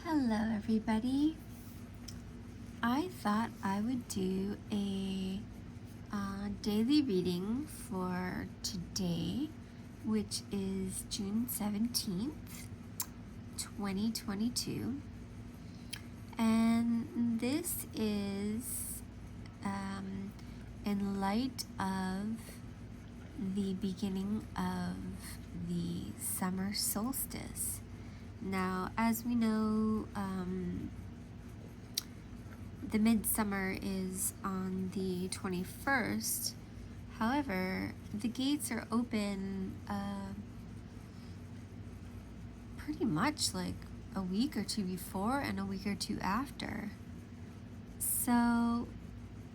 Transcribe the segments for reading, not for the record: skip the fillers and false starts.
Hello everybody. I thought I would do a daily reading for today, which is June 17th, 2022. And this is in light of the beginning of the summer solstice. Now, as we know, the Midsummer is on the 21st. However, the gates are open pretty much like a week or two before and a week or two after. So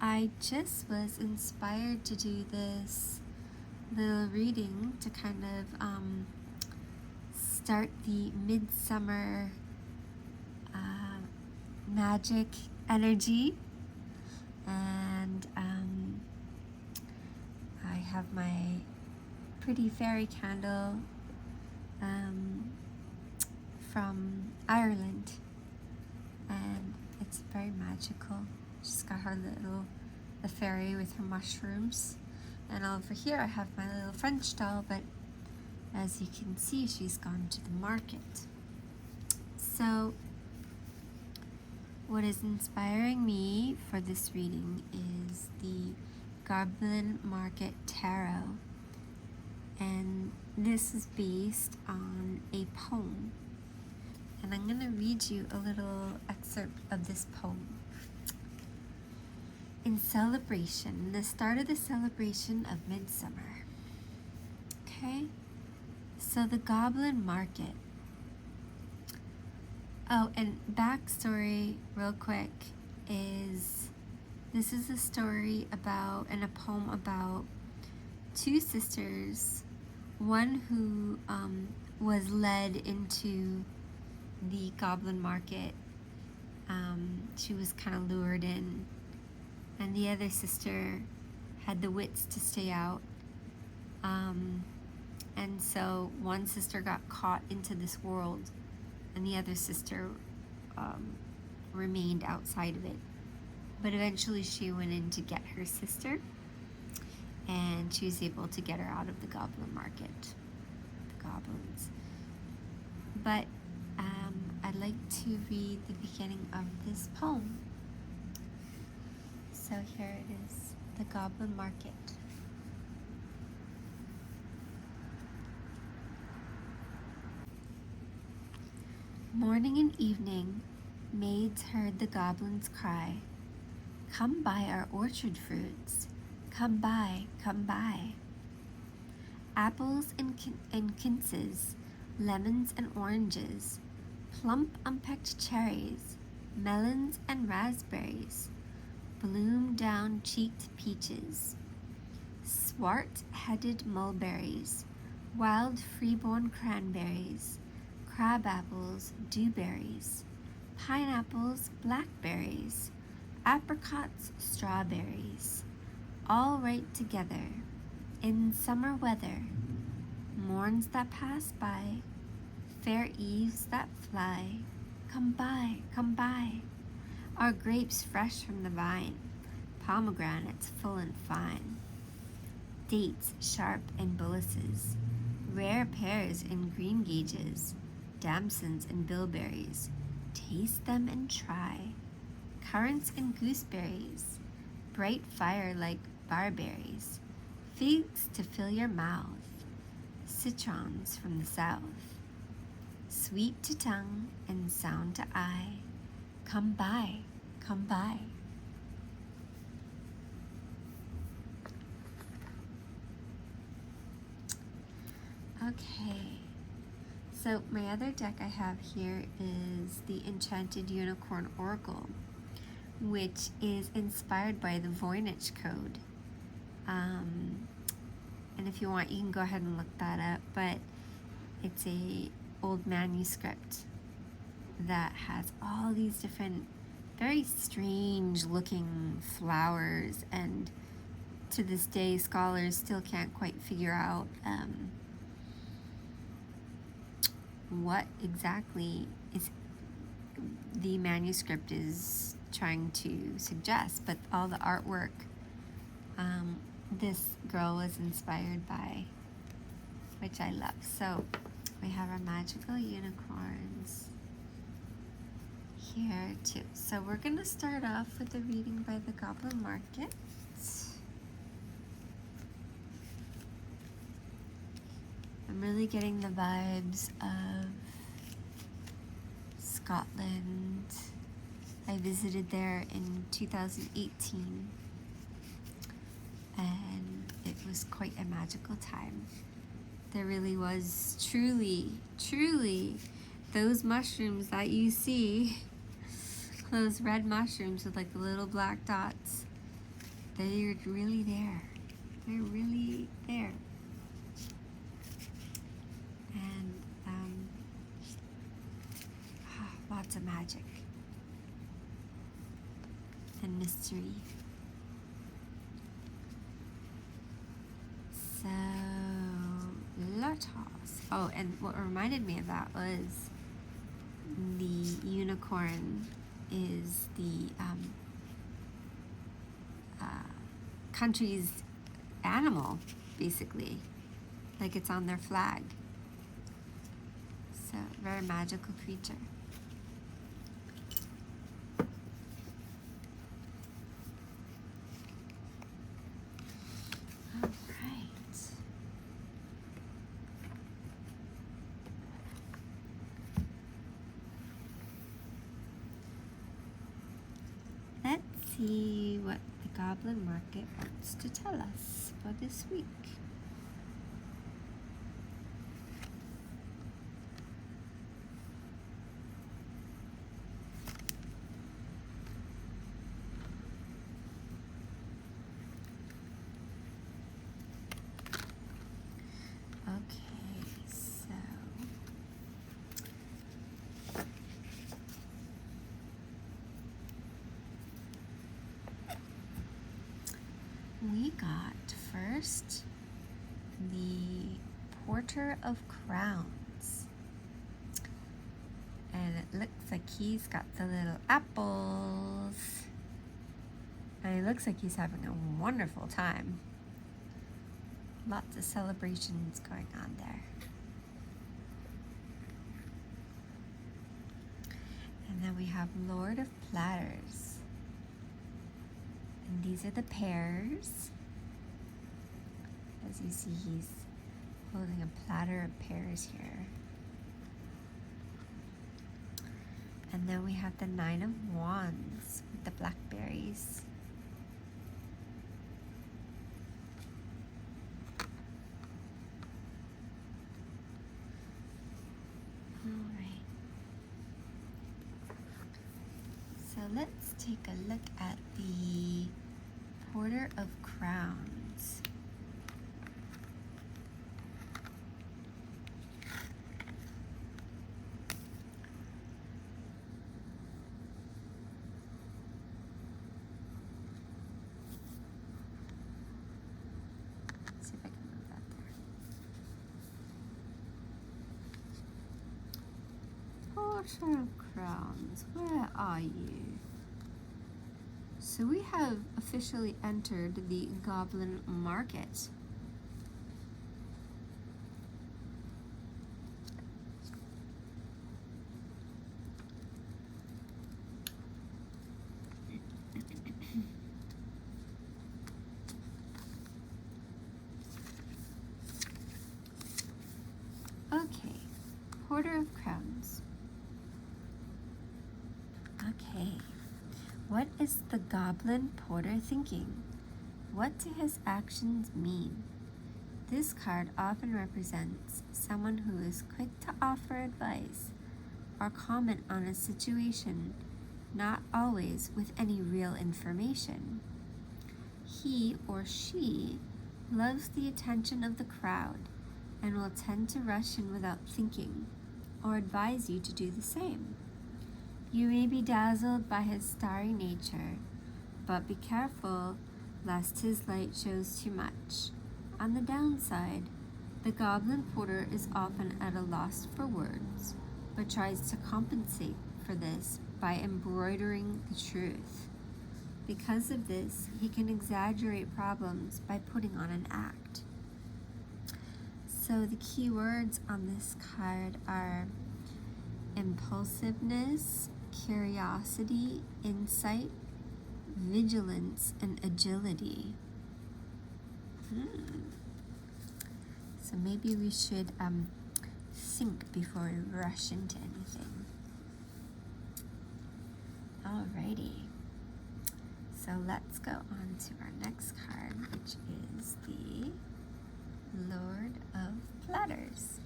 I just was inspired to do this little reading to kind of start the midsummer magic energy. And I have my pretty fairy candle from Ireland, and it's very magical. She's got her the fairy with her mushrooms, and over here I have my little French doll, but as you can see, she's gone to the market. So what is inspiring me for this reading is the Goblin Market Tarot, and this is based on a poem, and I'm going to read you a little excerpt of this poem. In celebration, the start of the celebration of Midsummer. Okay, so the Goblin Market. Oh, and backstory real quick is this is a story about and a poem about two sisters, one who was led into the Goblin Market. She was kind of lured in, and the other sister had the wits to stay out. And so one sister got caught into this world, and the other sister remained outside of it. But eventually she went in to get her sister, and she was able to get her out of the Goblin Market, the goblins. But I'd like to read the beginning of this poem. So here it is, the Goblin Market. Morning and evening, maids heard the goblins cry, "Come buy our orchard fruits, come buy, come buy." Apples and quinces, lemons and oranges, plump unpecked cherries, melons and raspberries, bloom down-cheeked peaches, swart-headed mulberries, wild freeborn cranberries, crab apples, dewberries, pineapples, blackberries, apricots, strawberries, all right together, in summer weather, morns that pass by, fair eves that fly, come buy, come buy. Our grapes fresh from the vine, pomegranates full and fine, dates sharp and bullaces, rare pears and green gages, damsons and bilberries, taste them and try, currants and gooseberries, bright fire like barberries, figs to fill your mouth, citrons from the south, sweet to tongue and sound to eye, come buy, come buy. Okay. So my other deck I have here is the Enchanted Unicorn Oracle, which is inspired by the Voynich Code. And if you want, you can go ahead and look that up, but it's a old manuscript that has all these different very strange looking flowers, and to this day scholars still can't quite figure out what exactly is the manuscript is trying to suggest, but all the artwork this girl was inspired by, which I love. So we have our magical unicorns here too. So we're gonna start off with a reading by the Goblin Market. I'm really getting the vibes of Scotland. I visited there in 2018 and it was quite a magical time. There really was truly those mushrooms that you see, those red mushrooms with like the little black dots, they're really there. They're really there. And lots of magic and mystery. So, Lotos. Oh, and what reminded me of that was the unicorn is the country's animal, basically. Like it's on their flag. So, very magical creature. All right. Let's see what the Goblin Market wants to tell us for this week. Okay, so we got first the Porter of Crowns, and it looks like he's got the little apples, and it looks like he's having a wonderful time. Lots of celebrations going on there. And then we have Lord of Platters. And these are the pears. As you see, he's holding a platter of pears here. And then we have the Nine of Wands with the blackberries. Alright. So let's take a look at the Porter of Crowns. Let's see if I can move that there. Porter of Crowns, where are you? So we have officially entered the Goblin Market. Okay, Porter of Crowns. Okay. What is the Goblin Porter thinking? What do his actions mean? This card often represents someone who is quick to offer advice or comment on a situation, not always with any real information. He or she loves the attention of the crowd and will tend to rush in without thinking or advise you to do the same. You may be dazzled by his starry nature, but be careful lest his light shows too much. On the downside, the Goblin Porter is often at a loss for words, but tries to compensate for this by embroidering the truth. Because of this, he can exaggerate problems by putting on an act. So the key words on this card are impulsiveness, curiosity, insight, vigilance, and agility. So maybe we should think before we rush into anything. Alrighty. So let's go on to our next card, which is the Lord of Platters.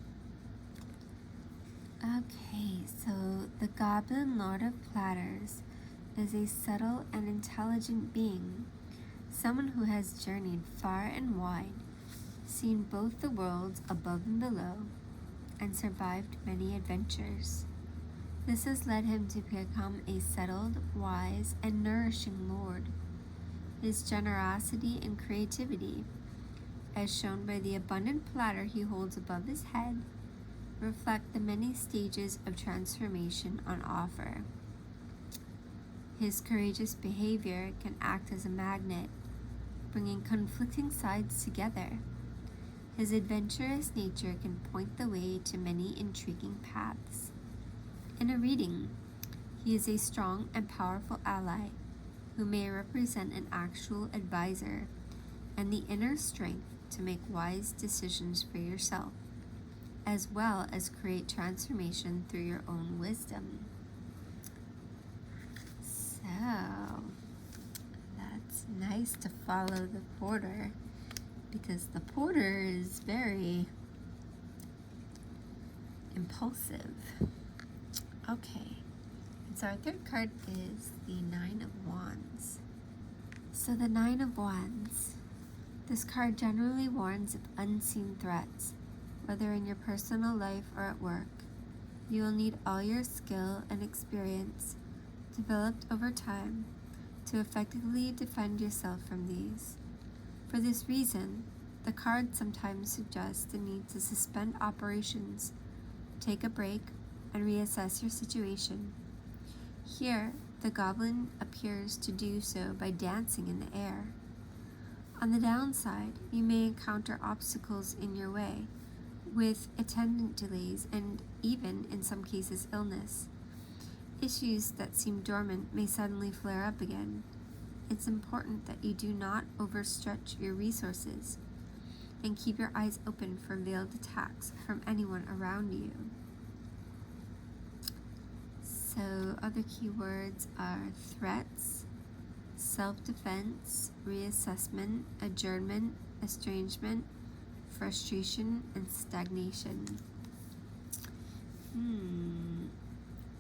Okay, so the Goblin Lord of Platters is a subtle and intelligent being, someone who has journeyed far and wide, seen both the worlds above and below, and survived many adventures. This has led him to become a settled, wise, and nourishing lord. His generosity and creativity, as shown by the abundant platter he holds above his head, reflect the many stages of transformation on offer. His courageous behavior can act as a magnet, bringing conflicting sides together. His adventurous nature can point the way to many intriguing paths. In a reading, he is a strong and powerful ally who may represent an actual advisor and the inner strength to make wise decisions for yourself, as well as create transformation through your own wisdom. So, that's nice to follow the porter, because the porter is very impulsive. Okay, and so our third card is the Nine of Wands. So the Nine of Wands, this card generally warns of unseen threats, whether in your personal life or at work. You will need all your skill and experience developed over time to effectively defend yourself from these. For this reason, the card sometimes suggests the need to suspend operations, take a break, and reassess your situation. Here, the goblin appears to do so by dancing in the air. On the downside, you may encounter obstacles in your way, with attendant delays and even, in some cases, illness. Issues that seem dormant may suddenly flare up again. It's important that you do not overstretch your resources and keep your eyes open for veiled attacks from anyone around you. So other keywords are threats, self-defense, reassessment, adjournment, estrangement, frustration, and stagnation.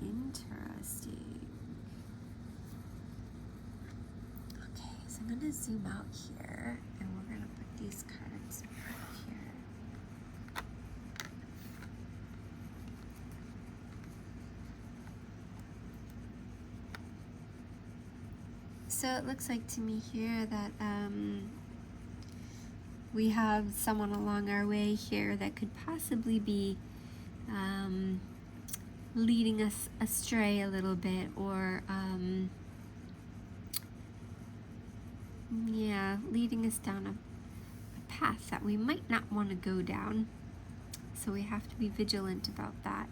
Interesting. Okay, so I'm going to zoom out here, and we're going to put these cards right here. So it looks like to me here that we have someone along our way here that could possibly be leading us astray a little bit, or leading us down a path that we might not want to go down. So we have to be vigilant about that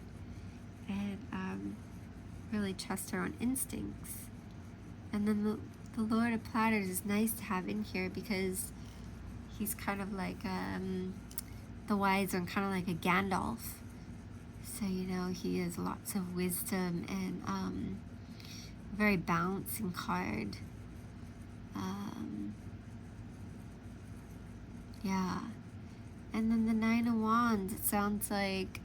and really trust our own instincts. And then the Lord of Platters is nice to have in here because he's kind of like the wise one, kind of like a Gandalf. So, he has lots of wisdom and a very balancing card. And then the Nine of Wands, it sounds like,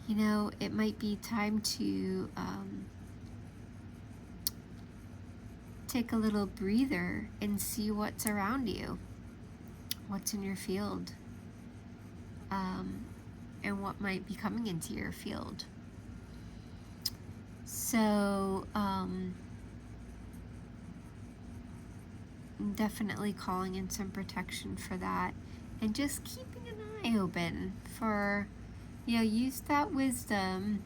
it might be time to take a little breather and see what's around you, what's in your field, and what might be coming into your field. So, definitely calling in some protection for that, and just keeping an eye open for, use that wisdom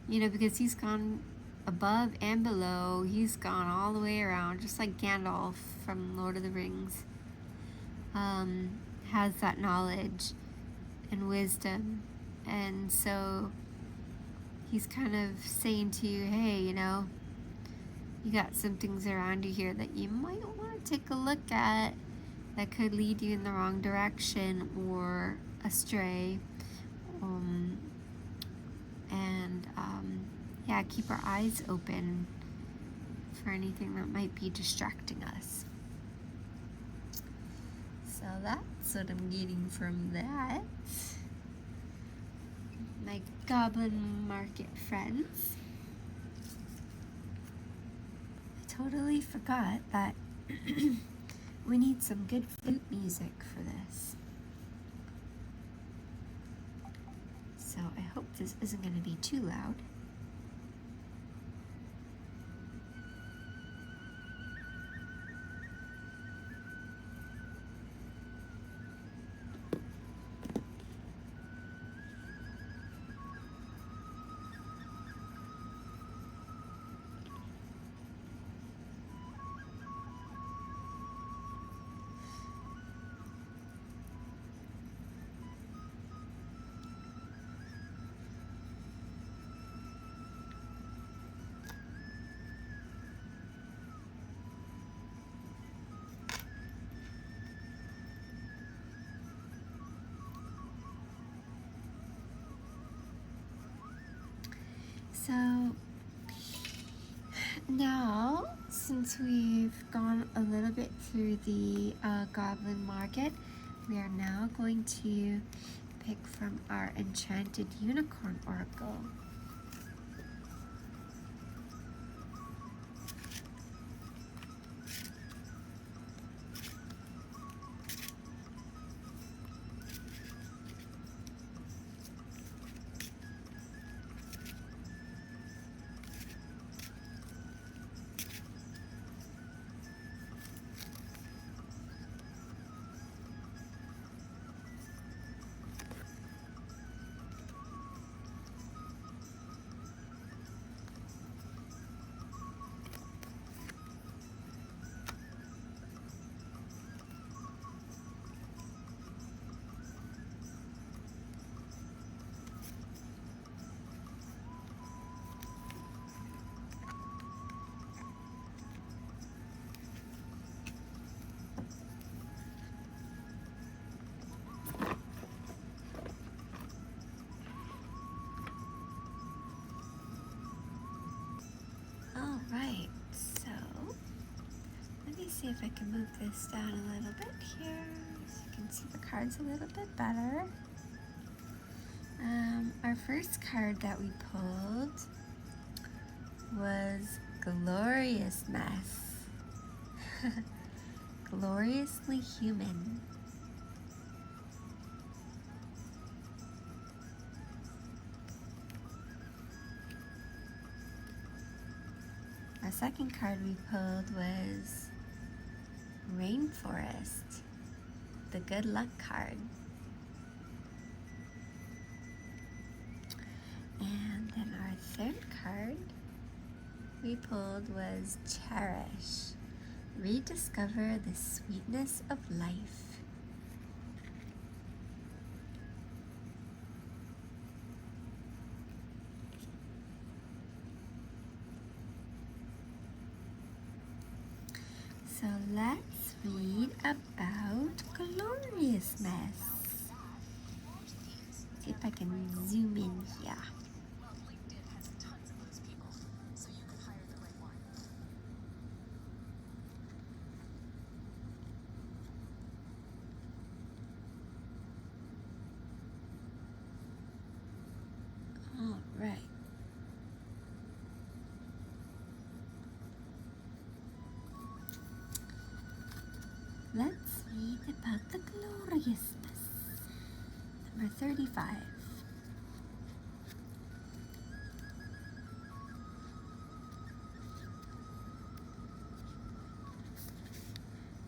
You know, because he's gone above and below. He's gone all the way around, just like Gandalf from Lord of the Rings. Has that knowledge and wisdom. And so he's kind of saying to you, hey, you know, you got some things around you here that you might want to take a look at that could lead you in the wrong direction or astray. Yeah, keep our eyes open for anything that might be distracting us. So that's what I'm getting from that. My Goblin Market friends. I totally forgot that we need some good flute music for this. So I hope this isn't going to be too loud. So now, since we've gone a little bit through the Goblin Market, we are now going to pick from our Enchanted Unicorn Oracle. Alright, so let me see if I can move this down a little bit here so you can see the cards a little bit better. Our first card that we pulled was Glorious Mess. Gloriously Human. Our second card we pulled was Rainforest, the Good Luck card. And then our third card we pulled was Cherish, rediscover the sweetness of life. So let's read about Glorious Mess. See if I can zoom in here. All right. Let's read about the gloriousness. Number 35.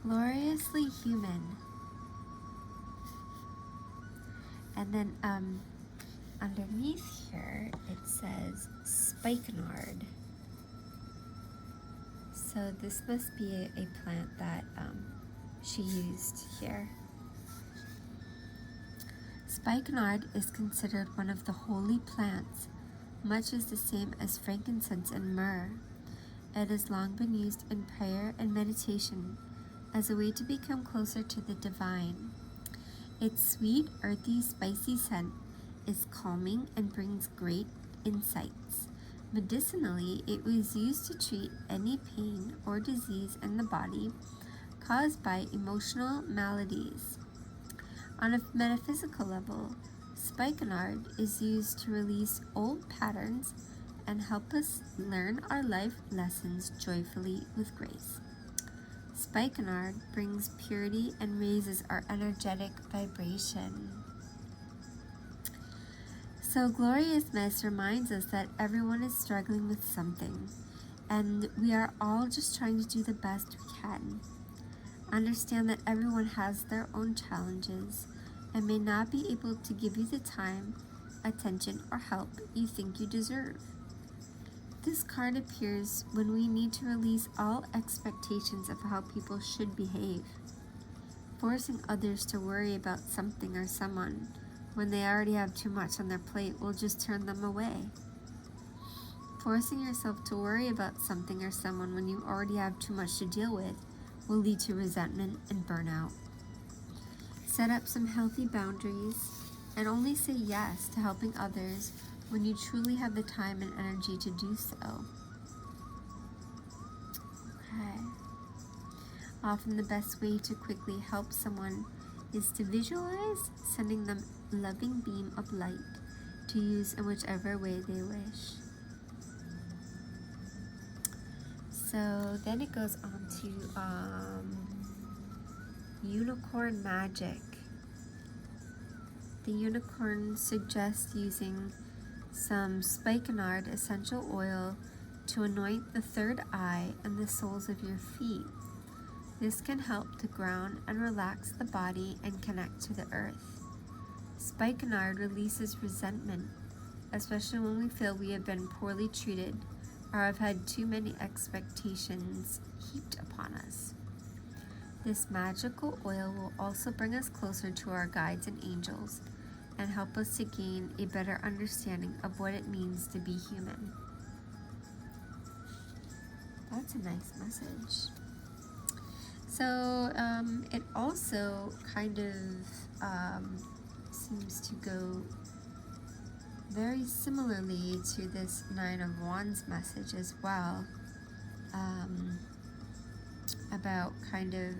Gloriously human. And then underneath here it says spikenard. So this must be a plant that she used here. Spikenard is considered one of the holy plants, much as the same as frankincense and myrrh. It has long been used in prayer and meditation as a way to become closer to the divine. Its sweet, earthy, spicy scent is calming and brings great insights. Medicinally, it was used to treat any pain or disease in the body caused by emotional maladies. On a metaphysical level, spikenard is used to release old patterns and help us learn our life lessons joyfully with grace. Spikenard brings purity and raises our energetic vibration. So Glorious Mist reminds us that everyone is struggling with something, and we are all just trying to do the best we can. Understand that everyone has their own challenges and may not be able to give you the time, attention, or help you think you deserve. This card appears when we need to release all expectations of how people should behave. Forcing others to worry about something or someone when they already have too much on their plate will just turn them away. Forcing yourself to worry about something or someone when you already have too much to deal with will lead to resentment and burnout. Set up some healthy boundaries and only say yes to helping others when you truly have the time and energy to do so. Okay. Often the best way to quickly help someone is to visualize sending them a loving beam of light to use in whichever way they wish. So then it goes on to unicorn magic. The unicorn suggests using some spikenard essential oil to anoint the third eye and the soles of your feet. This can help to ground and relax the body and connect to the earth. Spikenard releases resentment, especially when we feel we have been poorly treated or have had too many expectations heaped upon us. This magical oil will also bring us closer to our guides and angels and help us to gain a better understanding of what it means to be human. That's a nice message. So it also kind of seems to go very similarly to this Nine of Wands message as well, about kind of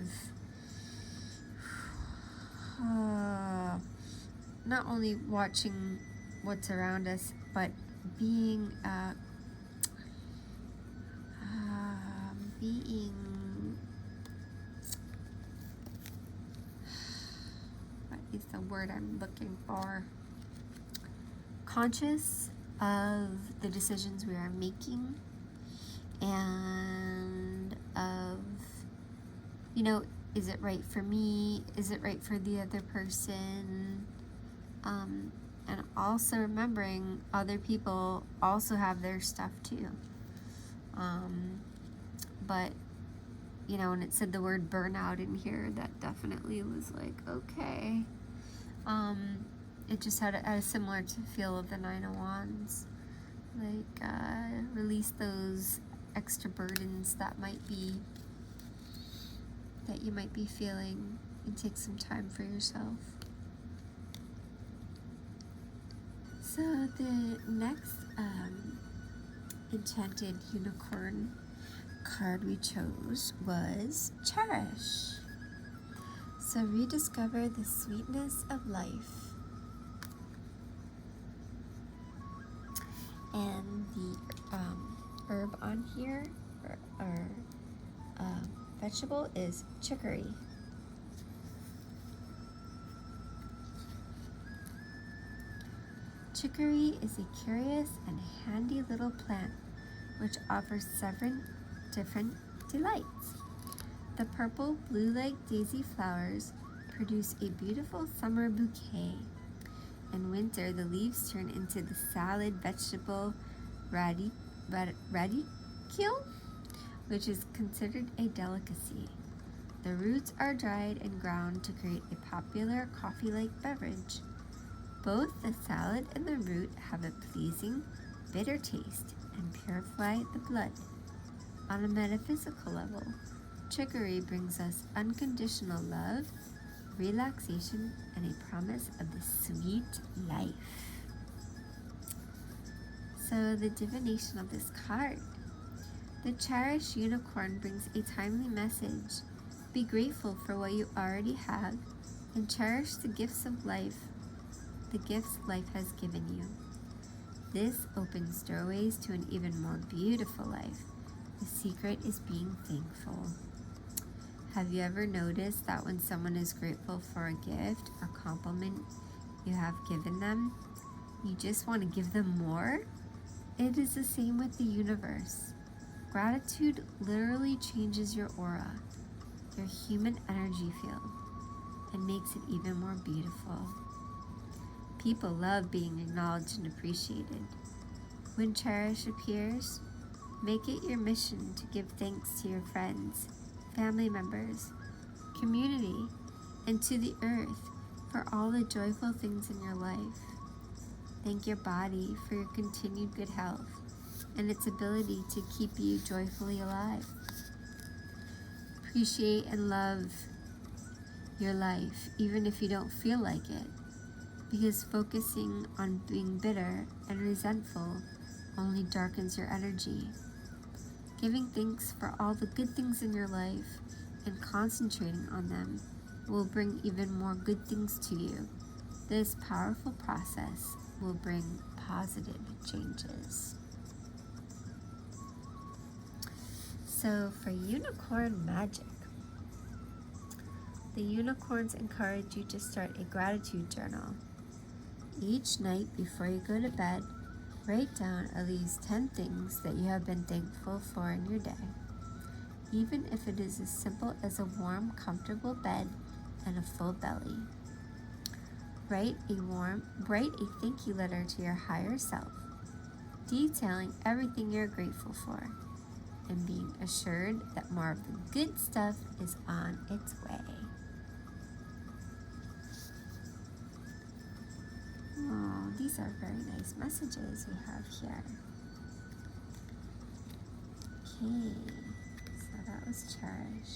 not only watching what's around us, but being what is the word I'm looking for? Conscious of the decisions we are making, and of, is it right for me? Is it right for the other person? And also remembering other people also have their stuff too. But, when it said the word burnout in here, that definitely was like, okay. It just had a similar feel of the Nine of Wands. Like, release those extra burdens that you might be feeling, and take some time for yourself. So the next Enchanted Unicorn card we chose was Cherish. So rediscover the sweetness of life. And the herb on here, or vegetable, is chicory. Chicory is a curious and handy little plant which offers 7 different delights. The purple blue-like daisy flowers produce a beautiful summer bouquet, In winter, the leaves turn into the salad vegetable radicchio, which is considered a delicacy. The roots are dried and ground to create a popular coffee-like beverage. Both the salad and the root have a pleasing, bitter taste and purify the blood. On a metaphysical level, chicory brings us unconditional love, relaxation, and a promise of the sweet life. So the divination of this card. The cherished unicorn brings a timely message. Be grateful for what you already have and cherish the gifts of life, the gifts life has given you. This opens doorways to an even more beautiful life. The secret is being thankful. Have you ever noticed that when someone is grateful for a gift or compliment you have given them, you just want to give them more? It is the same with the universe. Gratitude literally changes your aura, your human energy field, and makes it even more beautiful. People love being acknowledged and appreciated. When cherish appears, make it your mission to give thanks to your friends, family members, community, and to the earth for all the joyful things in your life. Thank your body for your continued good health and its ability to keep you joyfully alive. Appreciate and love your life, even if you don't feel like it, because focusing on being bitter and resentful only darkens your energy. Giving thanks for all the good things in your life and concentrating on them will bring even more good things to you. This powerful process will bring positive changes. So for unicorn magic, the unicorns encourage you to start a gratitude journal. Each night before you go to bed, write down at least 10 things that you have been thankful for in your day, even if it is as simple as a warm, comfortable bed and a full belly. Write a thank you letter to your higher self, detailing everything you're grateful for, and being assured that more of the good stuff is on its way. Oh, these are very nice messages we have here. Okay, so that was cherish.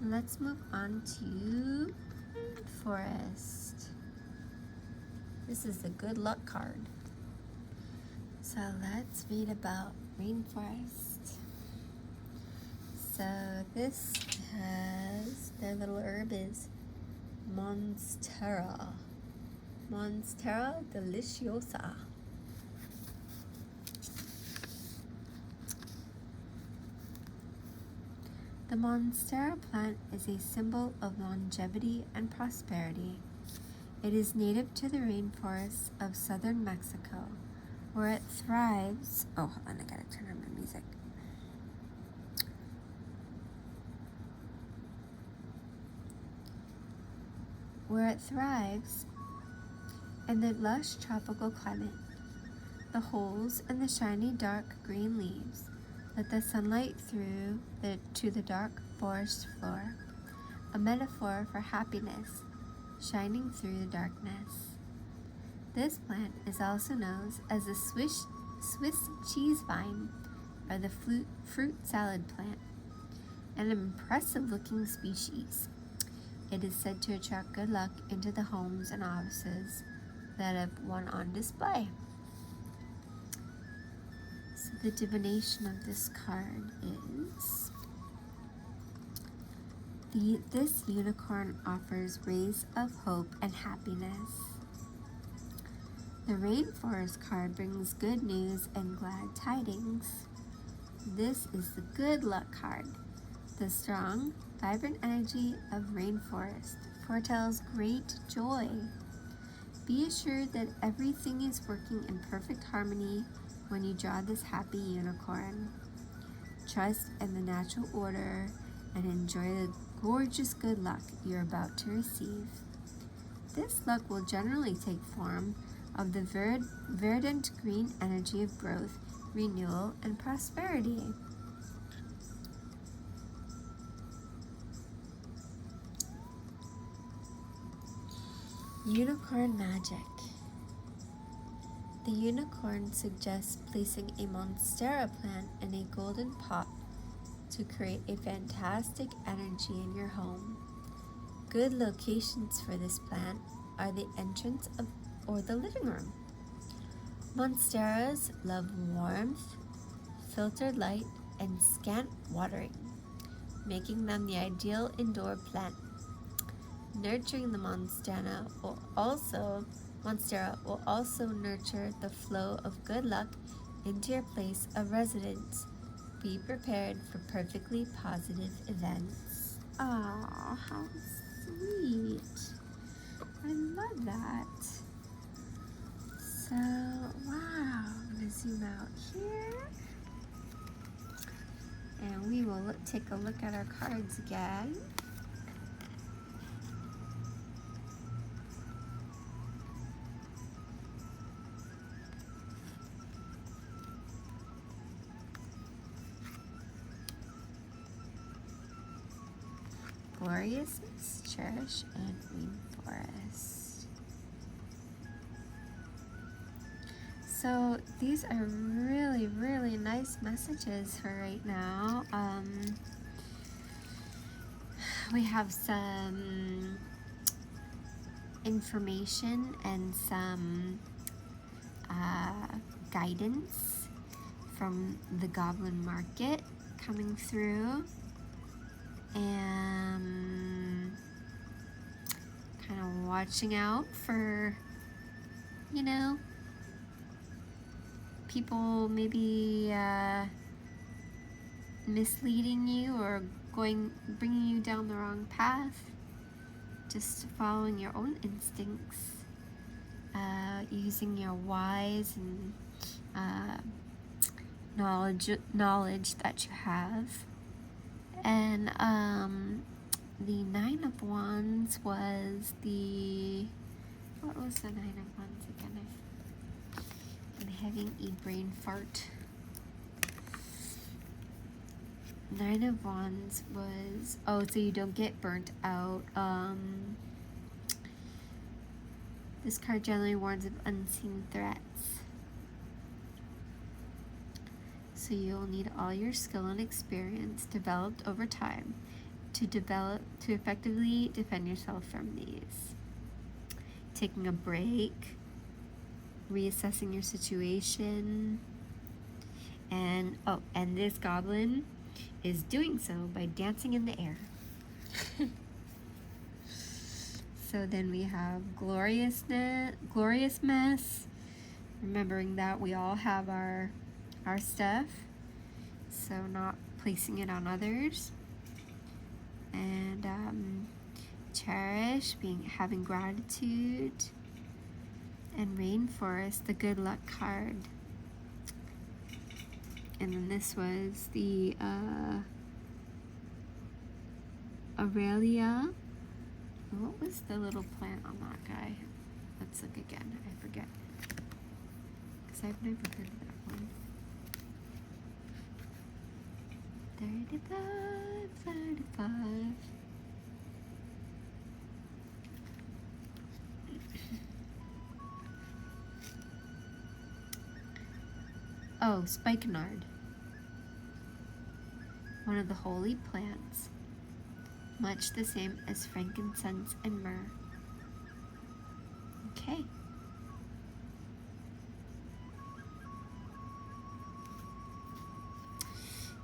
Let's move on to forest. This is the good luck card. So let's read about rainforest. So this has, their little herb is Monstera deliciosa. The Monstera plant is a symbol of longevity and prosperity. It is native to the rainforests of southern Mexico, where it thrives. Oh, hold on, I gotta turn on my music. Where it thrives in the lush tropical climate. The holes in the shiny dark green leaves let the sunlight through to the dark forest floor, a metaphor for happiness shining through the darkness. This plant is also known as the Swiss cheese vine or the fruit salad plant, an impressive looking species. It is said to attract good luck into the homes and offices that have one on display. So the divination of this card is, this unicorn offers rays of hope and happiness. The rainforest card brings good news and glad tidings. This is the good luck card. The strong, vibrant energy of rainforest foretells great joy. Be assured that everything is working in perfect harmony when you draw this happy unicorn. Trust in the natural order and enjoy the gorgeous good luck you're about to receive. This luck will generally take form of the verdant green energy of growth, renewal, and prosperity. Unicorn magic. The unicorn suggests placing a monstera plant in a golden pot to create a fantastic energy in your home. Good locations for this plant are the entrance of or the living room. Monsteras love warmth, filtered light, and scant watering, making them the ideal indoor plant. Nurturing the monstera will also nurture the flow of good luck into your place of residence. Be prepared for perfectly positive events. Oh, how sweet. I love that. So, wow, I'm going to zoom out here. And we will take a look at our cards again. Gloriousness, Cherish, and Rainforest. So these are really, really nice messages for right now. We have some information and some guidance from the Goblin Market coming through. And kind of watching out for, people maybe misleading you or bringing you down the wrong path. Just following your own instincts, using your wise and knowledge that you have. And the Nine of Wands was what was the Nine of Wands again? I'm having a brain fart. Nine of Wands was, so you don't get burnt out. This card generally warns of unseen threats. So you'll need all your skill and experience developed over time to effectively defend yourself from these. Taking a break, reassessing your situation, and this goblin is doing so by dancing in the air. So then we have glorious mess, remembering that we all have our stuff, so not placing it on others. And cherish, having gratitude. And rainforest, the good luck card. And then this was the Aurelia. What was the little plant on that guy? Let's look again. I forget, because I've never heard of that one. 35. Spikenard. One of the holy plants, much the same as frankincense and myrrh. Okay.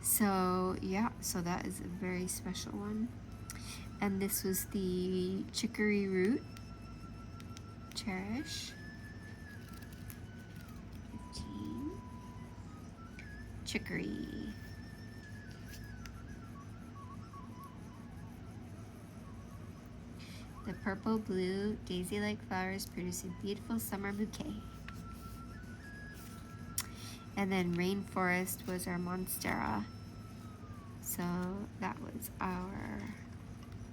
So that is a very special one. And this was the chicory root. Cherish. 15. Chicory. The purple blue daisy-like flowers produce a beautiful summer bouquet. And then rainforest was our monstera. So that was our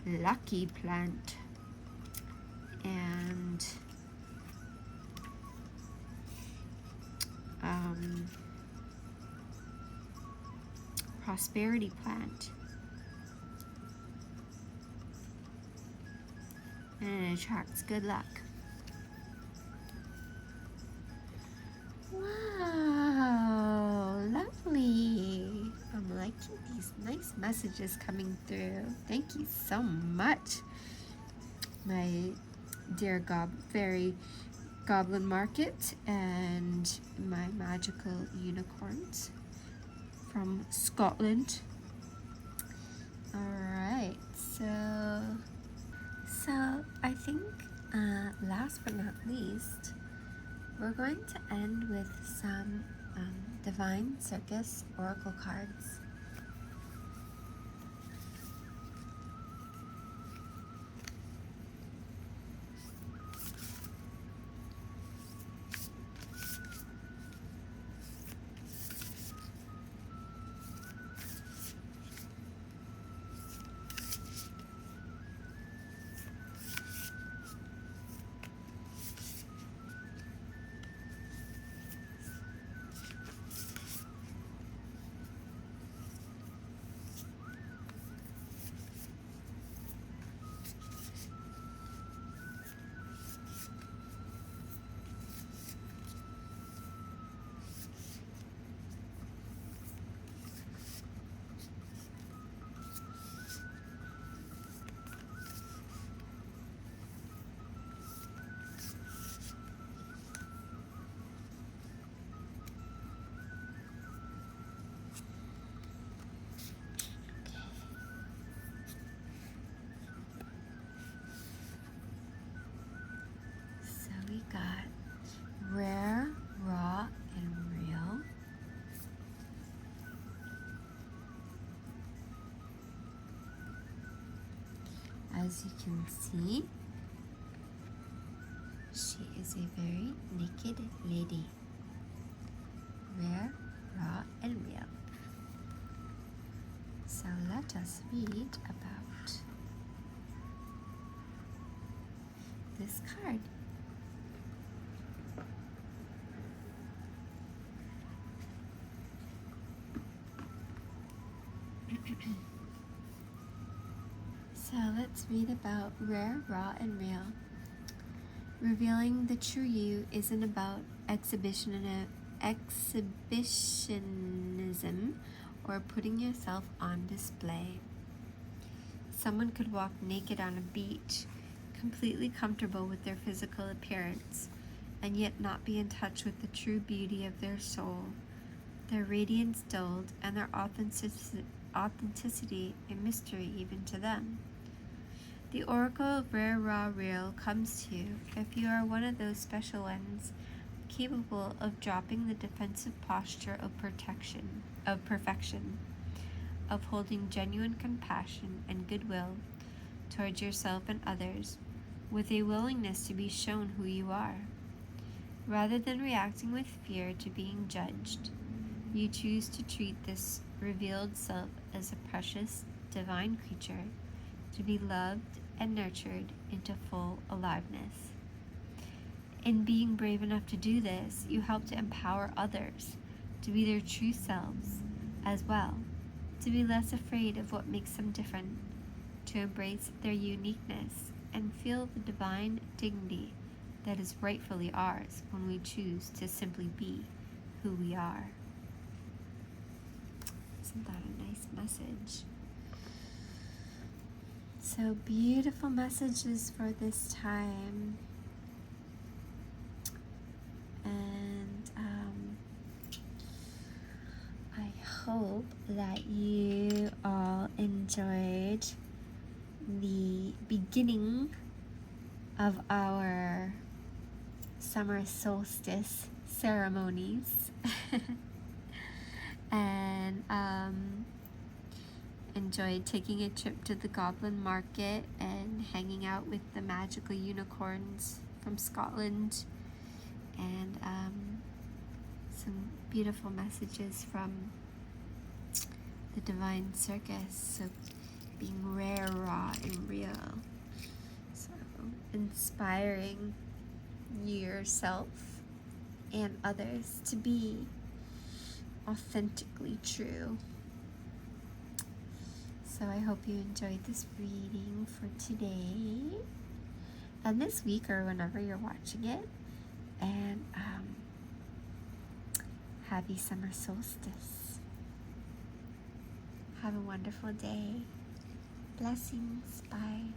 lucky plant. and prosperity plant. And it attracts good luck. Wow, lovely. I'm liking these nice messages coming through. Thank you so much, my dear fairy Goblin Market and my Magical Unicorns from Scotland. Alright, so I think last but not least, we're going to end with some Divine Circus Oracle cards. We got rare, raw, and real. As you can see, she is a very naked lady. Rare, raw, and real. So let us read about this card. So let's read about rare, raw, and real. Revealing the true you isn't about exhibitionism or putting yourself on display. Someone could walk naked on a beach, completely comfortable with their physical appearance, and yet not be in touch with the true beauty of their soul, their radiance dulled, and their authenticity a mystery even to them. The Oracle of Rare, Raw, Real comes to you if you are one of those special ones capable of dropping the defensive posture of perfection, of holding genuine compassion and goodwill towards yourself and others, with a willingness to be shown who you are. Rather than reacting with fear to being judged, you choose to treat this revealed self as a precious, divine creature to be loved and nurtured into full aliveness. In being brave enough to do this, you help to empower others to be their true selves as well, to be less afraid of what makes them different, to embrace their uniqueness and feel the divine dignity that is rightfully ours when we choose to simply be who we are. Isn't that a nice message? So beautiful messages for this time. And I hope that you all enjoyed the beginning of our summer solstice ceremonies. And enjoyed taking a trip to the Goblin Market and hanging out with the Magical Unicorns from Scotland, and some beautiful messages from the Divine Circus, so being rare, raw, and real. So inspiring yourself and others to be authentically true. So I hope you enjoyed this reading for today and this week or whenever you're watching it. And happy summer solstice. Have a wonderful day. Blessings. Bye.